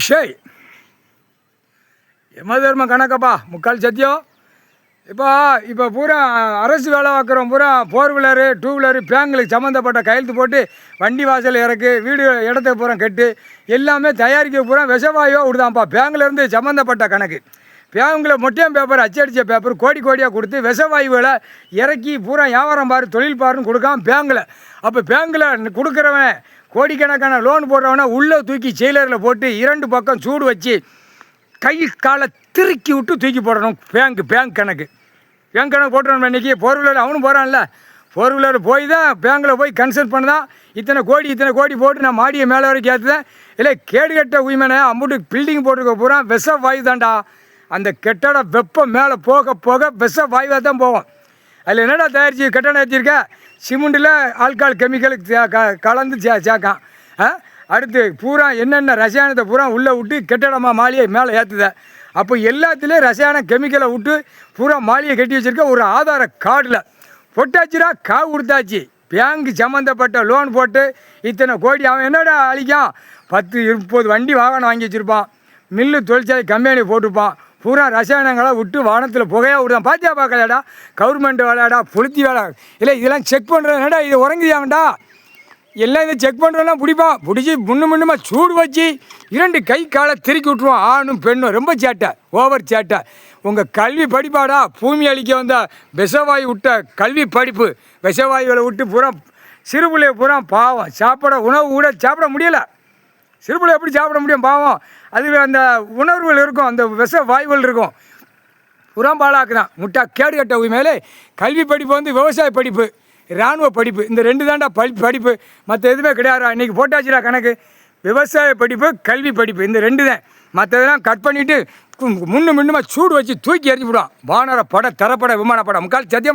ஷேய் யமதர்ம கணக்கப்பா முக்கால் சத்தியம். இப்போ பூரா அரசு வேலை பார்க்குறோம், பூரா 4 வீலரு 2 வீலரு பேங்களுக்கு சம்மந்தப்பட்ட கையெழுத்து போட்டு வண்டி வாசல் இறக்கு வீடு இடத்த பூரா கட்டு எல்லாமே தயாரிக்க பூரா விஷவாயுவாக விடுதான்ப்பா. பேங்க்லேருந்து சம்மந்தப்பட்ட கணக்கு பேங்கில் மொட்டையம் பேப்பர் அச்சடித்த பேப்பர் கோடி கோடியாக கொடுத்து விஷவாயுகளை இறக்கி பூரா வியாபாரம் பாரு தொழில் பாருன்னு கொடுக்காம பேங்கில். அப்போ பேங்கில் கொடுக்குறவன் கோடிக்கணக்கான லோன் போடுறவனை உள்ளே தூக்கி செயலரில் போட்டு 2 பக்கம் சூடு வச்சு கை காலை திருக்கி விட்டு தூக்கி போடணும். பேங்க் கணக்கு போட்டுறோம். இன்றைக்கி 4 வீலர் அவனும் போகிறான்ல, 4 வீலர் போய் தான் பேங்கில் போய் கன்சல்ட் பண்ணதான் இத்தனை கோடி போட்டு நான் மாடியை மேலே வரைக்கும் ஏற்றுதேன். இல்லை கேடுகட்ட உயிமனை அம்புட்டு பில்டிங் போட்டிருக்க பூரா விஷ வாயு தான்டா. அந்த கெட்டட வெப்பம் மேலே போக போக விஷ வாயுவாக தான் போவோம். அதில் என்னடா தயாரிச்சு கட்டணம் ஏற்றிருக்க? சிமெண்டில் ஆல்கால் கெமிக்கல் கலந்து சேர்க்கான். அடுத்து பூரா என்னென்ன ரசாயனத்தை பூரா உள்ளே விட்டு கெட்டடமாக மாளிகை மேலே ஏற்றுத. அப்போ எல்லாத்துலேயும் ரசாயன கெமிக்கலை விட்டு பூரா மாளிகை கட்டி வச்சுருக்க ஒரு ஆதார கார்டில் பொட்டாச்சுரா காவு கொடுத்தாச்சு. பேங்க் சம்மந்தப்பட்ட லோன் போட்டு இத்தனை கோடி அவன் என்னடா அழிக்கான்? 10-20 வண்டி வாகனம் வாங்கி வச்சுருப்பான், மில்லு தொழிற்சாலை கம்பெனி போட்டிருப்பான், பூரா ரசாயனங்களை விட்டு வாகனத்தில் புகையாக விடுதான். பாத்தியா பார்க்கலாடா கவர்மெண்ட் வேலைடா புளுத்தி வேலை. இல்லை இதெல்லாம் செக் பண்ணுறேன்டா, இது உறங்குதியாண்டா எல்லாம் இதை செக் பண்ணுறோன்னா பிடிப்பான். பிடிச்சி முன்னுமா சூடு வச்சு 2 கை காலை திருக்கி விட்ருவான். ஆணும் பெண்ணும் ரொம்ப சேட்டை, ஓவர் சேட்டை. உங்கள் கல்வி படிப்பாடா பூமி அழிக்க வந்த விஷவாயு விட்ட கல்வி படிப்பு. விஷவாயுகளை விட்டு பூரா சிறுபிள்ளைய பூரா பாவம் சாப்பிட உணவு கூட சாப்பிட முடியலை. சிறுபிள்ளை எப்படி சாப்பிட முடியும் பாவம்? அதில் அந்த உணர்வுகள் இருக்கும், அந்த விஷ வாயுகள் இருக்கும், புறம் பாலாக்குதான். முட்டா கேடு கட்ட உரிமையிலே கல்வி படிப்பு வந்து விவசாய படிப்பு, இராணுவ படிப்பு, இந்த 2 தாண்டா படிப்பு. மற்ற எதுவுமே கிடையாதுடா. இன்றைக்கி போட்டாச்சுடா கணக்கு. விவசாய படிப்பு கல்வி படிப்பு இந்த 2 தான். மற்றதெல்லாம் கட் பண்ணிவிட்டு முன்னுமா சூடு வச்சு தூக்கி எறிஞ்சு விடுவான். வானர பட தரப்பட விமானப்பட முக்கால் சத்தியம்.